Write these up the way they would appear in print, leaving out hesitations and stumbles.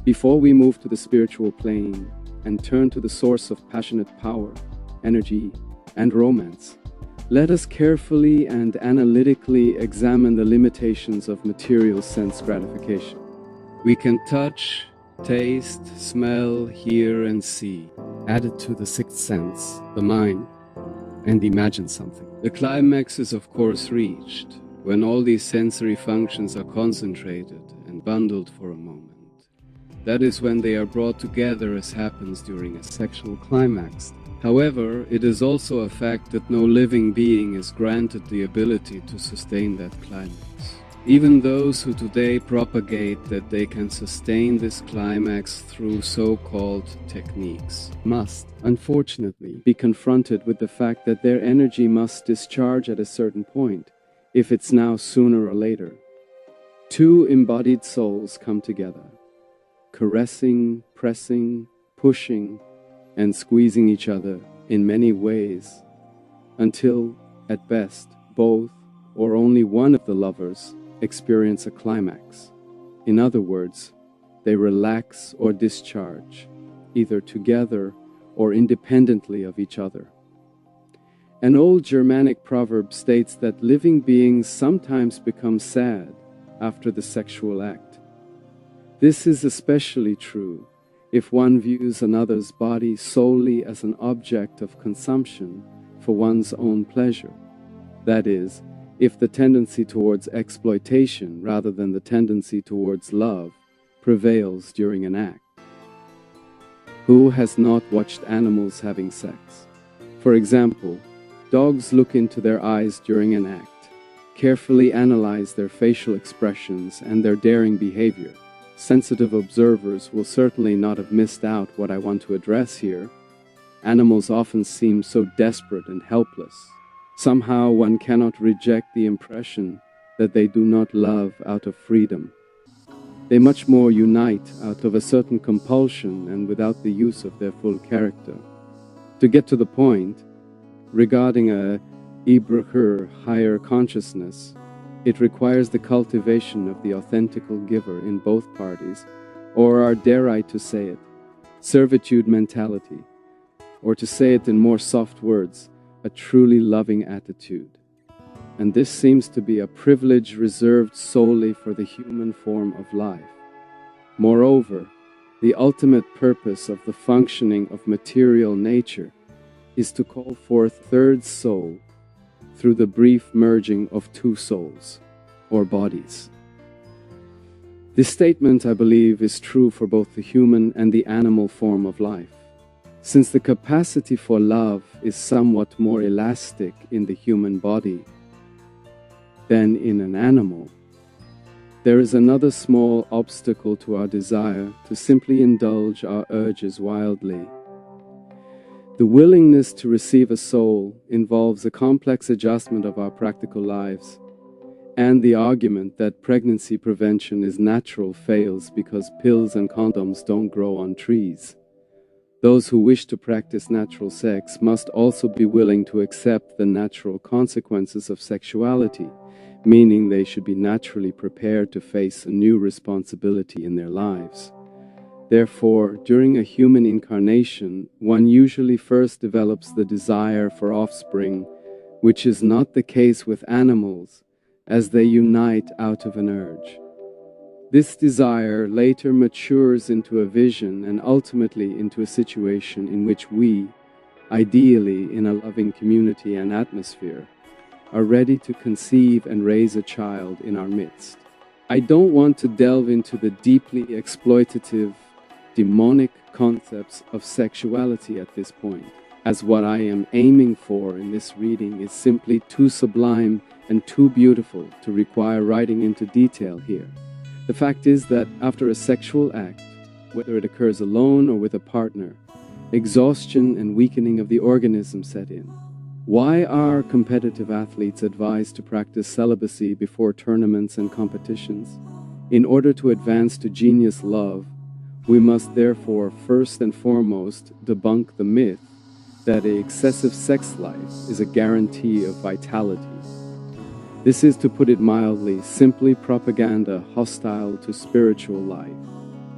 Before we move to the spiritual plane and turn to the source of passionate power, energy, and romance, let us carefully and analytically examine the limitations of material sense gratification. We can touch, taste, smell, hear, and see. Add it to the sixth sense, the mind, and imagine something. The climax is of course reached when all these sensory functions are concentrated and bundled for a moment. That is when they are brought together, as happens during a sexual climax. However, it is also a fact that no living being is granted the ability to sustain that climax. Even those who today propagate that they can sustain this climax through so-called techniques must, unfortunately, be confronted with the fact that their energy must discharge at a certain point, if it's now sooner or later. Two embodied souls come together, caressing, pressing, pushing, and squeezing each other in many ways, until, at best, both or only one of the lovers experience a climax. In other words, they relax or discharge, either together or independently of each other. An old Germanic proverb states that living beings sometimes become sad after the sexual act. This is especially true if one views another's body solely as an object of consumption for one's own pleasure. That is, if the tendency towards exploitation rather than the tendency towards love prevails during an act. Who has not watched animals having sex? For example, dogs look into their eyes during an act, carefully analyze their facial expressions and their daring behavior. Sensitive observers will certainly not have missed out what I want to address here. Animals often seem so desperate and helpless. Somehow one cannot reject the impression that they do not love out of freedom. They much more unite out of a certain compulsion and without the use of their full character. To get to the point, regarding a Ibraher higher consciousness, it requires the cultivation of the authentical giver in both parties, or dare I to say it, servitude mentality, or to say it in more soft words, a truly loving attitude. And this seems to be a privilege reserved solely for the human form of life. Moreover, the ultimate purpose of the functioning of material nature is to call forth third soul through the brief merging of two souls, or bodies. This statement, I believe, is true for both the human and the animal form of life. Since the capacity for love is somewhat more elastic in the human body than in an animal, there is another small obstacle to our desire to simply indulge our urges wildly. The willingness to receive a soul involves a complex adjustment of our practical lives, and the argument that pregnancy prevention is natural fails because pills and condoms don't grow on trees. Those who wish to practice natural sex must also be willing to accept the natural consequences of sexuality, meaning they should be naturally prepared to face a new responsibility in their lives. Therefore, during a human incarnation, one usually first develops the desire for offspring, which is not the case with animals, as they unite out of an urge. This desire later matures into a vision and ultimately into a situation in which we, ideally in a loving community and atmosphere, are ready to conceive and raise a child in our midst. I don't want to delve into the deeply exploitative, demonic concepts of sexuality at this point, as what I am aiming for in this reading is simply too sublime and too beautiful to require writing into detail here. The fact is that after a sexual act, whether it occurs alone or with a partner, exhaustion and weakening of the organism set in. Why are competitive athletes advised to practice celibacy before tournaments and competitions? In order to advance to genius love, we must therefore first and foremost debunk the myth that an excessive sex life is a guarantee of vitality. This is, to put it mildly, simply propaganda hostile to spiritual life.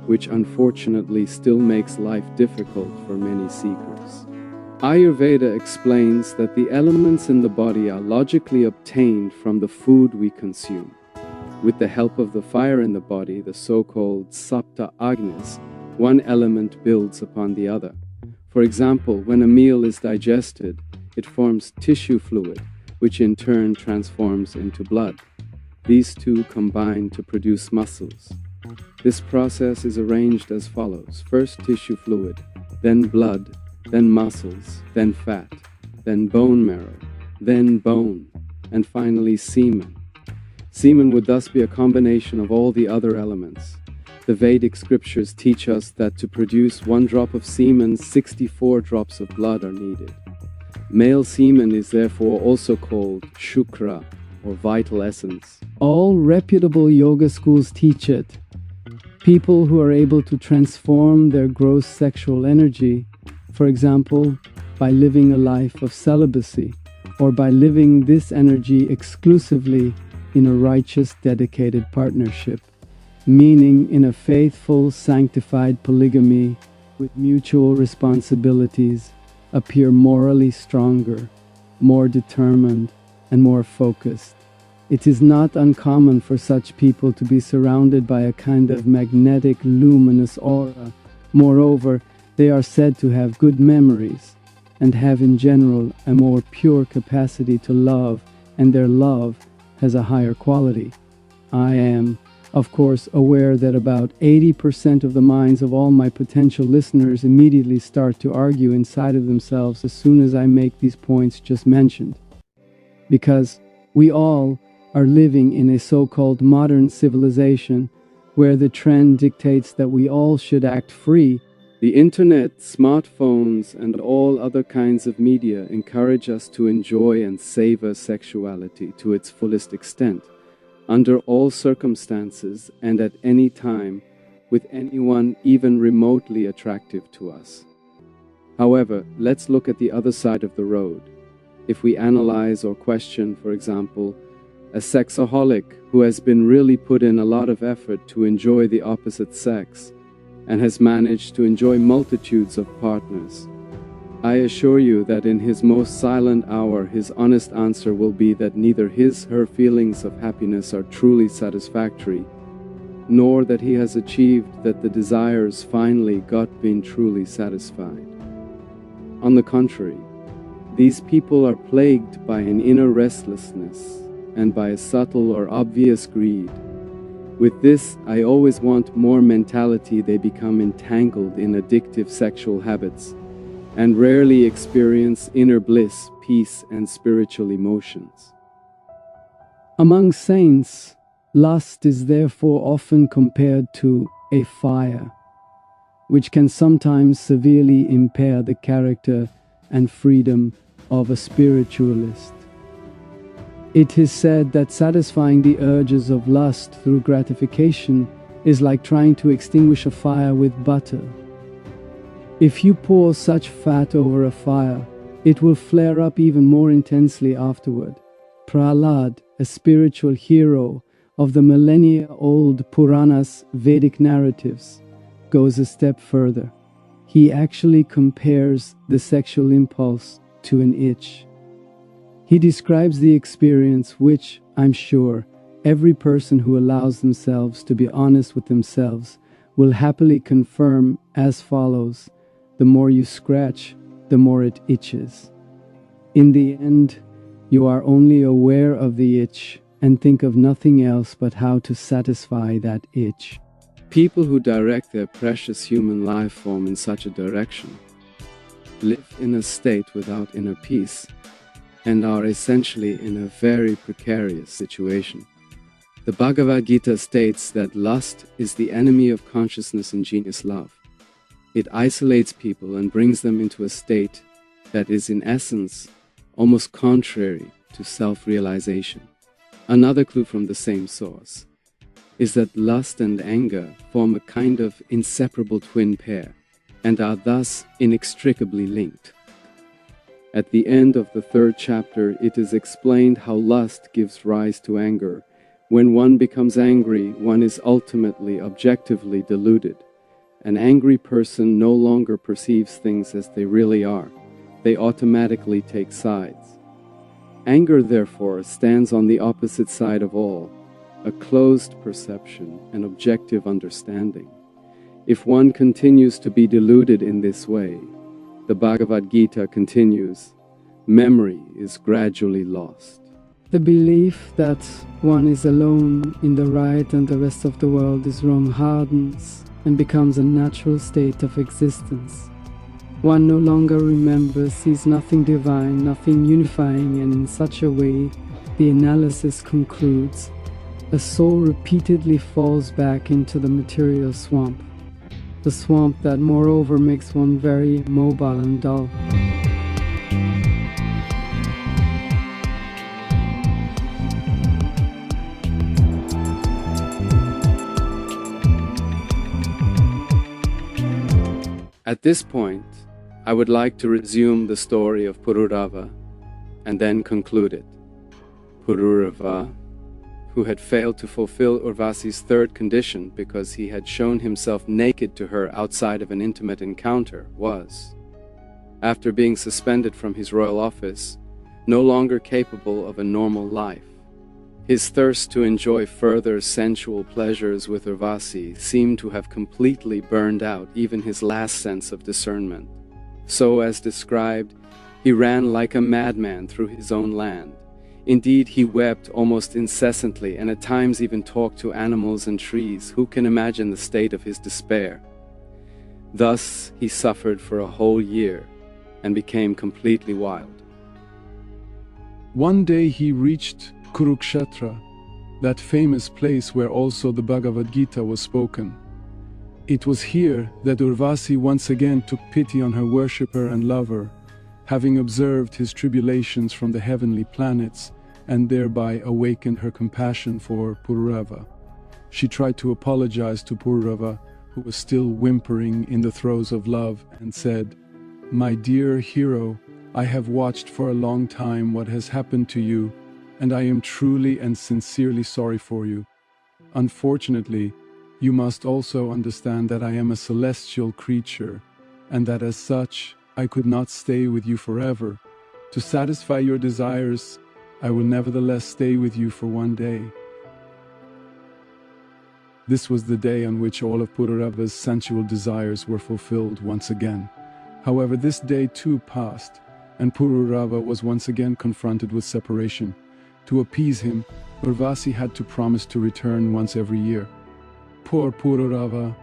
which unfortunately still makes life difficult for many seekers. Ayurveda explains that the elements in the body are logically obtained from the food we consume. With the help of the fire in the body, the so-called sapta agnis, one element builds upon the other. For example, when a meal is digested, it forms tissue fluid, which in turn transforms into blood. These two combine to produce muscles. This process is arranged as follows: first tissue fluid, then blood, then muscles, then fat, then bone marrow, then bone, and finally semen. Semen would thus be a combination of all the other elements. The Vedic scriptures teach us that to produce 1 drop of semen, 64 drops of blood are needed. Male semen is therefore also called shukra, or vital essence. All reputable yoga schools teach it. People who are able to transform their gross sexual energy, for example, by living a life of celibacy, or by living this energy exclusively in a righteous, dedicated partnership, meaning in a faithful, sanctified polygamy with mutual responsibilities, appear morally stronger, more determined, and more focused. It is not uncommon for such people to be surrounded by a kind of magnetic, luminous aura. Moreover, they are said to have good memories and have in general a more pure capacity to love, and their love has a higher quality. I am, of course, aware that about 80% of the minds of all my potential listeners immediately start to argue inside of themselves as soon as I make these points just mentioned. Because we all are living in a so-called modern civilization where the trend dictates that we all should act free. The internet, smartphones, and all other kinds of media encourage us to enjoy and savor sexuality to its fullest extent, under all circumstances and at any time, with anyone even remotely attractive to us. However, let's look at the other side of the road. If we analyze or question, for example, a sexaholic who has been really put in a lot of effort to enjoy the opposite sex and has managed to enjoy multitudes of partners, I assure you that in his most silent hour, his honest answer will be that neither her feelings of happiness are truly satisfactory, nor that he has achieved that the desires finally been truly satisfied. On the contrary, these people are plagued by an inner restlessness and by a subtle or obvious greed. With this "I always want more" mentality, they become entangled in addictive sexual habits and rarely experience inner bliss, peace, and spiritual emotions. Among saints, lust is therefore often compared to a fire, which can sometimes severely impair the character and freedom of a spiritualist. It is said that satisfying the urges of lust through gratification is like trying to extinguish a fire with butter. If you pour such fat over a fire, it will flare up even more intensely afterward. Prahlad, a spiritual hero of the millennia-old Puranas, Vedic narratives, goes a step further. He actually compares the sexual impulse to an itch. He describes the experience which, I'm sure, every person who allows themselves to be honest with themselves will happily confirm as follows: the more you scratch, the more it itches. In the end, you are only aware of the itch and think of nothing else but how to satisfy that itch. People who direct their precious human life form in such a direction live in a state without inner peace and are essentially in a very precarious situation. The Bhagavad Gita states that lust is the enemy of consciousness and genius love. It isolates people and brings them into a state that is in essence almost contrary to self-realization. Another clue from the same source is that lust and anger form a kind of inseparable twin pair and are thus inextricably linked. At the end of the 3rd chapter, it is explained how lust gives rise to anger. When one becomes angry, one is ultimately objectively deluded. An angry person no longer perceives things as they really are. They automatically take sides. Anger, therefore, stands on the opposite side of all, a closed perception and objective understanding. If one continues to be deluded in this way, the Bhagavad Gita continues, memory is gradually lost. The belief that one is alone in the right and the rest of the world is wrong hardens and becomes a natural state of existence. One no longer remembers, sees nothing divine, nothing unifying, and in such a way, the analysis concludes, a soul repeatedly falls back into the material swamp. The swamp that moreover makes one very mobile and dull. At this point, I would like to resume the story of Pururava and then conclude it. Pururava, who had failed to fulfill Urvasi's third condition because he had shown himself naked to her outside of an intimate encounter, was, after being suspended from his royal office, no longer capable of a normal life. His thirst to enjoy further sensual pleasures with Urvasi seemed to have completely burned out even his last sense of discernment. So, as described, he ran like a madman through his own land. Indeed, he wept almost incessantly and at times even talked to animals and trees. Who can imagine the state of his despair? Thus, he suffered for a whole year and became completely wild. One day he reached Kurukshetra, that famous place where also the Bhagavad Gita was spoken. It was here that Urvasi once again took pity on her worshipper and lover, having observed his tribulations from the heavenly planets, and thereby awakened her compassion for Pururava. She tried to apologize to Pururava, who was still whimpering in the throes of love, and said, "My dear hero, I have watched for a long time what has happened to you, and I am truly and sincerely sorry for you. Unfortunately, you must also understand that I am a celestial creature, and that as such, I could not stay with you forever. To satisfy your desires, I will nevertheless stay with you for one day." This was the day on which all of Pururava's sensual desires were fulfilled once again. However, this day too passed, and Pururava was once again confronted with separation. To appease him, Urvasi had to promise to return once every year. Poor Pururava!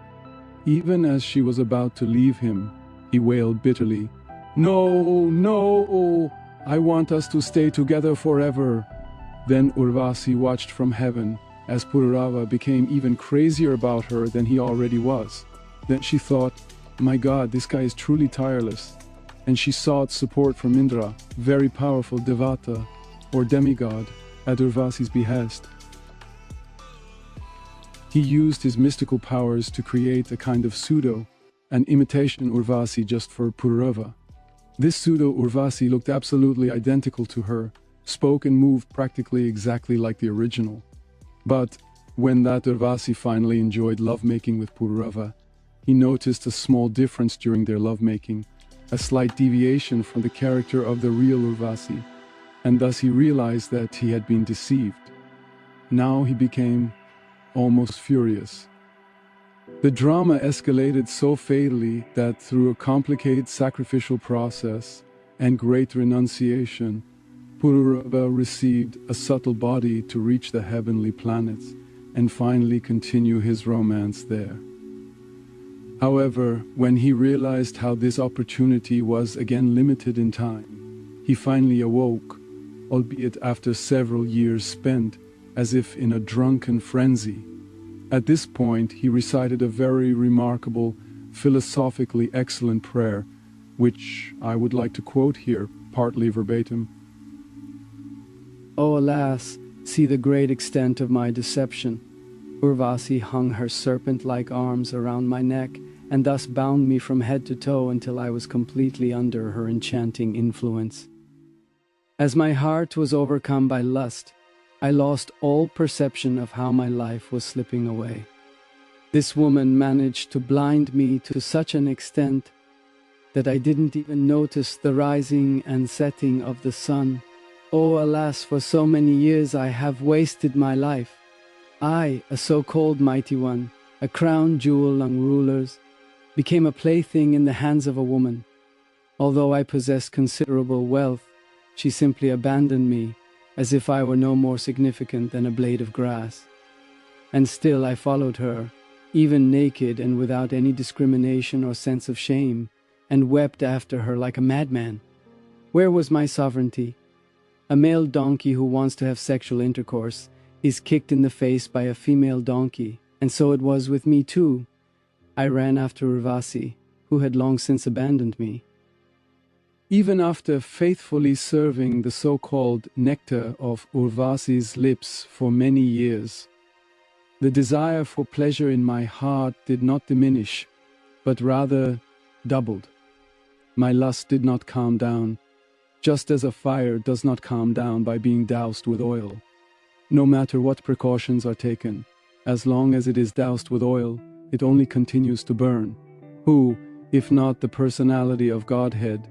Even as she was about to leave him, he wailed bitterly, "No, no, I want us to stay together forever." Then Urvasi watched from heaven as Pururava became even crazier about her than he already was. Then she thought, "My God, this guy is truly tireless." And she sought support from Indra, very powerful Devata, or demigod, at Urvasi's behest. He used his mystical powers to create a kind of pseudo, an imitation Urvasi just for Pururava. This pseudo Urvasi looked absolutely identical to her, spoke and moved practically exactly like the original. But when that Urvasi finally enjoyed lovemaking with Pururava, he noticed a small difference during their lovemaking, a slight deviation from the character of the real Urvasi, and thus he realized that he had been deceived. Now he became almost furious. The drama escalated so fatally that through a complicated sacrificial process and great renunciation, Pururava received a subtle body to reach the heavenly planets and finally continue his romance there. However, when he realized how this opportunity was again limited in time, he finally awoke, albeit after several years spent as if in a drunken frenzy. At this point, he recited a very remarkable, philosophically excellent prayer, which I would like to quote here, partly verbatim. Oh, alas, see the great extent of my deception. Urvasi hung her serpent-like arms around my neck and thus bound me from head to toe until I was completely under her enchanting influence. As my heart was overcome by lust, I lost all perception of how my life was slipping away. This woman managed to blind me to such an extent that I didn't even notice the rising and setting of the sun. Oh, alas, for so many years I have wasted my life. I, a so-called mighty one, a crown jewel among rulers, became a plaything in the hands of a woman. Although I possessed considerable wealth, she simply abandoned me, as if I were no more significant than a blade of grass. And still I followed her, even naked and without any discrimination or sense of shame, and wept after her like a madman. Where was my sovereignty? A male donkey who wants to have sexual intercourse is kicked in the face by a female donkey, and so it was with me too. I ran after Urvasi, who had long since abandoned me. Even after faithfully serving the so-called nectar of Urvasi's lips for many years, the desire for pleasure in my heart did not diminish, but rather doubled. My lust did not calm down, just as a fire does not calm down by being doused with oil. No matter what precautions are taken, as long as it is doused with oil, it only continues to burn. Who, if not the personality of Godhead,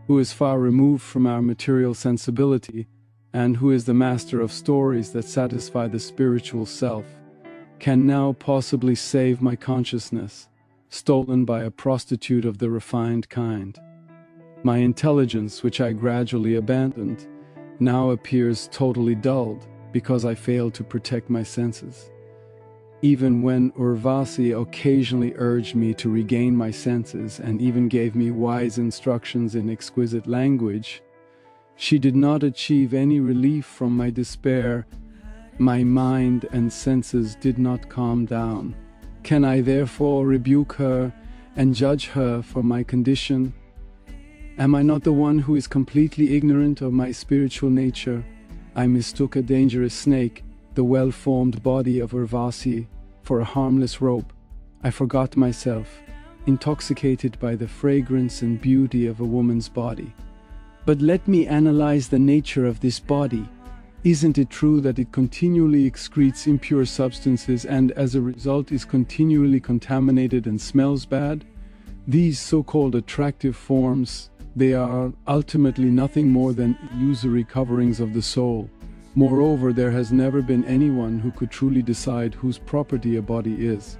who is far removed from our material sensibility, and who is the master of stories that satisfy the spiritual self, can now possibly save my consciousness, stolen by a prostitute of the refined kind? My intelligence, which I gradually abandoned, now appears totally dulled because I failed to protect my senses. Even when Urvasi occasionally urged me to regain my senses and even gave me wise instructions in exquisite language, she did not achieve any relief from my despair. My mind and senses did not calm down. Can I therefore rebuke her and judge her for my condition? Am I not the one who is completely ignorant of my spiritual nature? I mistook a dangerous snake, the well-formed body of Urvasi, for a harmless rope. I forgot myself, intoxicated by the fragrance and beauty of a woman's body. But let me analyze the nature of this body. Isn't it true that it continually excretes impure substances and as a result is continually contaminated and smells bad? These so-called attractive forms, they are ultimately nothing more than illusory coverings of the soul. Moreover, there has never been anyone who could truly decide whose property a body is.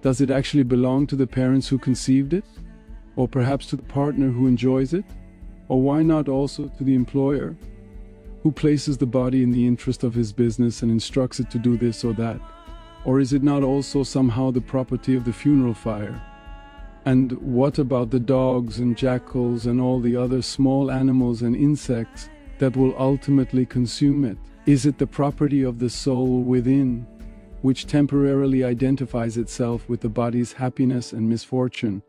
Does it actually belong to the parents who conceived it? Or perhaps to the partner who enjoys it? Or why not also to the employer, who places the body in the interest of his business and instructs it to do this or that? Or is it not also somehow the property of the funeral fire? And what about the dogs and jackals and all the other small animals and insects that will ultimately consume it? Is it the property of the soul within, which temporarily identifies itself with the body's happiness and misfortune?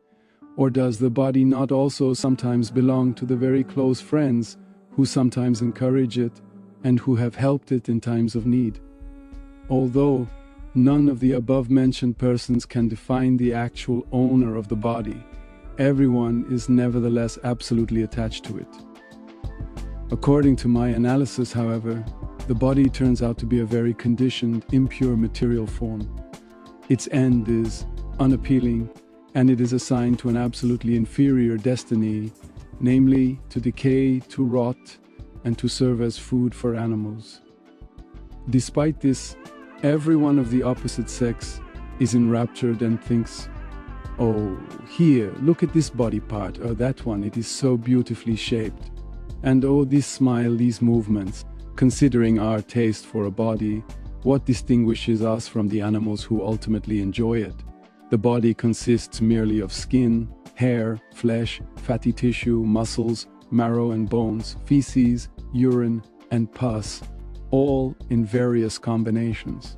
Or does the body not also sometimes belong to the very close friends who sometimes encourage it and who have helped it in times of need? Although none of the above-mentioned persons can define the actual owner of the body, everyone is nevertheless absolutely attached to it. According to my analysis, however, the body turns out to be a very conditioned, impure material form. Its end is unappealing, and it is assigned to an absolutely inferior destiny, namely to decay, to rot, and to serve as food for animals. Despite this, everyone of the opposite sex is enraptured and thinks, "Oh, here, look at this body part, or that one, it is so beautifully shaped. And oh, this smile, these movements." Considering our taste for a body, what distinguishes us from the animals who ultimately enjoy it? The body consists merely of skin, hair, flesh, fatty tissue, muscles, marrow and bones, feces, urine, and pus, all in various combinations.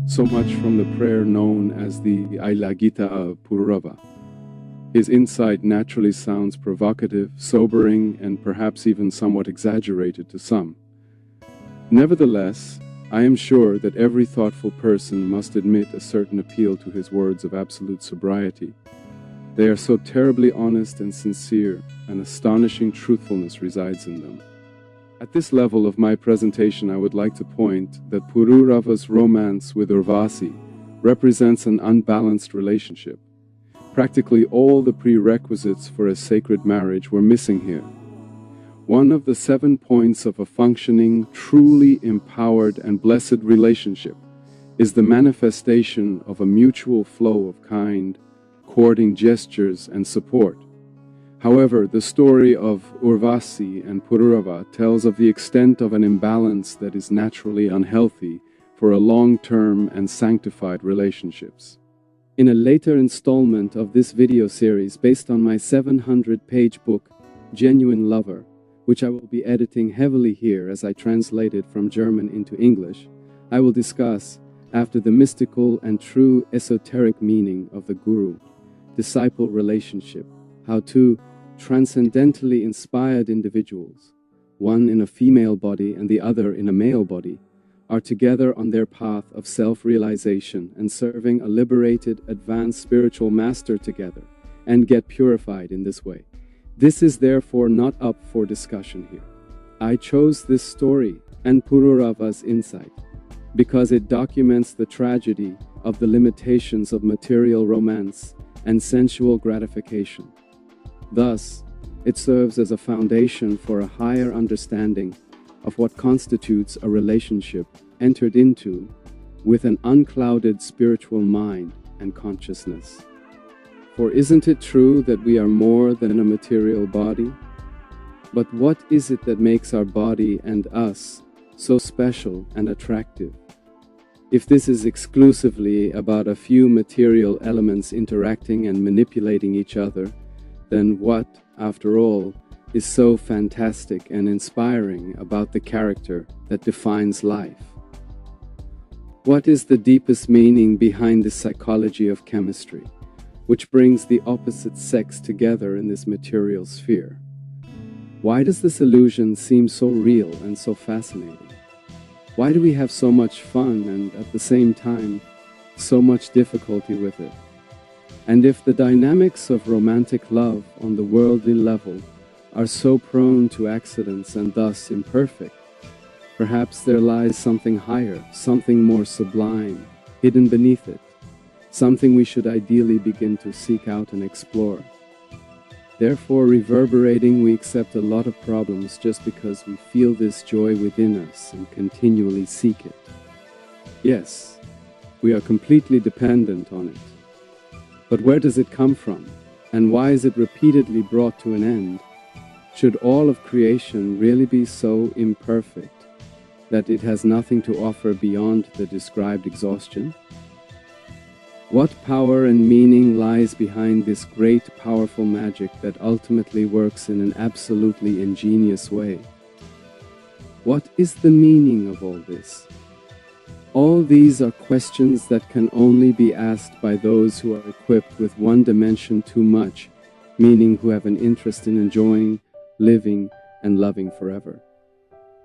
So much from the prayer known as the Ailagita of Pururava. His insight naturally sounds provocative, sobering, and perhaps even somewhat exaggerated to some. Nevertheless, I am sure that every thoughtful person must admit a certain appeal to his words of absolute sobriety. They are so terribly honest and sincere, an astonishing truthfulness resides in them. At this level of my presentation, I would like to point that Pururava's romance with Urvasi represents an unbalanced relationship. Practically all the prerequisites for a sacred marriage were missing here. One of the 7 points of a functioning, truly empowered and blessed relationship is the manifestation of a mutual flow of kind, courting gestures and support. However, the story of Urvasi and Pururava tells of the extent of an imbalance that is naturally unhealthy for a long-term and sanctified relationships. In a later installment of this video series based on my 700-page book, Genuine Lover, which I will be editing heavily here as I translate it from German into English, I will discuss, after the mystical and true esoteric meaning of the guru-disciple relationship, how two transcendentally inspired individuals, one in a female body and the other in a male body, are together on their path of self-realization and serving a liberated, advanced spiritual master together, and get purified in this way. This is therefore not up for discussion here. I chose this story and Pururava's insight because it documents the tragedy of the limitations of material romance and sensual gratification. Thus, it serves as a foundation for a higher understanding of what constitutes a relationship entered into with an unclouded spiritual mind and consciousness. For isn't it true that we are more than a material body? But what is it that makes our body and us so special and attractive? If this is exclusively about a few material elements interacting and manipulating each other, then what, after all, is so fantastic and inspiring about the character that defines life? What is the deepest meaning behind the psychology of chemistry, which brings the opposite sex together in this material sphere? Why does this illusion seem so real and so fascinating? Why do we have so much fun and, at the same time, so much difficulty with it? And if the dynamics of romantic love on the worldly level are so prone to accidents and thus imperfect, perhaps there lies something higher, something more sublime, hidden beneath it, something we should ideally begin to seek out and explore. Therefore, reverberating, we accept a lot of problems just because we feel this joy within us and continually seek it. Yes, we are completely dependent on it. But where does it come from, and why is it repeatedly brought to an end? Should all of creation really be so imperfect that it has nothing to offer beyond the described exhaustion? What power and meaning lies behind this great, powerful magic that ultimately works in an absolutely ingenious way? What is the meaning of all this? All these are questions that can only be asked by those who are equipped with one dimension too much, meaning who have an interest in enjoying, living, and loving forever.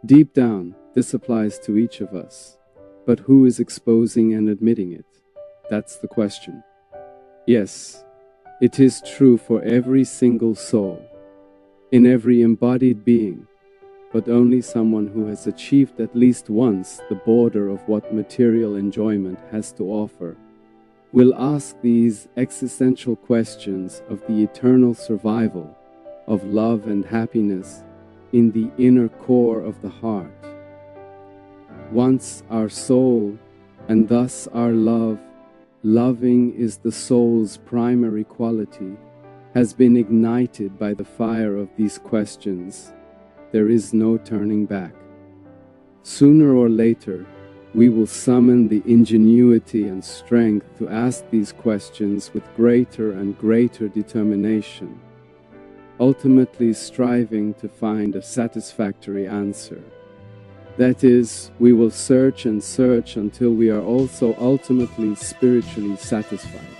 Deep down, this applies to each of us, but who is exposing and admitting it? That's the question. Yes, it is true for every single soul, in every embodied being, but only someone who has achieved at least once the border of what material enjoyment has to offer will ask these existential questions of the eternal survival of love and happiness in the inner core of the heart. Once our soul, and thus our love, loving is the soul's primary quality, has been ignited by the fire of these questions, there is no turning back. Sooner or later, we will summon the ingenuity and strength to ask these questions with greater and greater determination, ultimately striving to find a satisfactory answer. That is, we will search and search until we are also ultimately spiritually satisfied.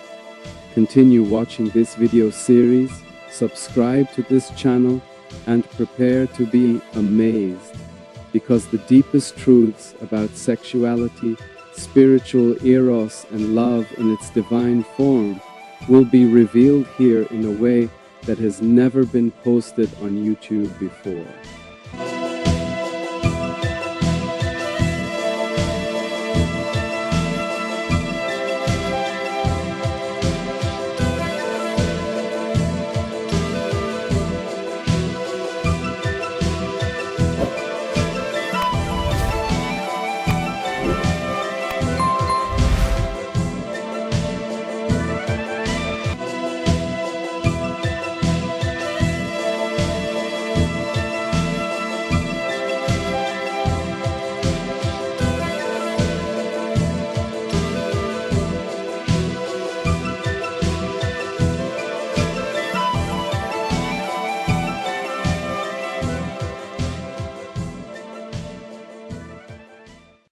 Continue watching this video series, subscribe to this channel, and prepare to be amazed, because the deepest truths about sexuality, spiritual eros, and love in its divine form will be revealed here in a way that has never been posted on YouTube before.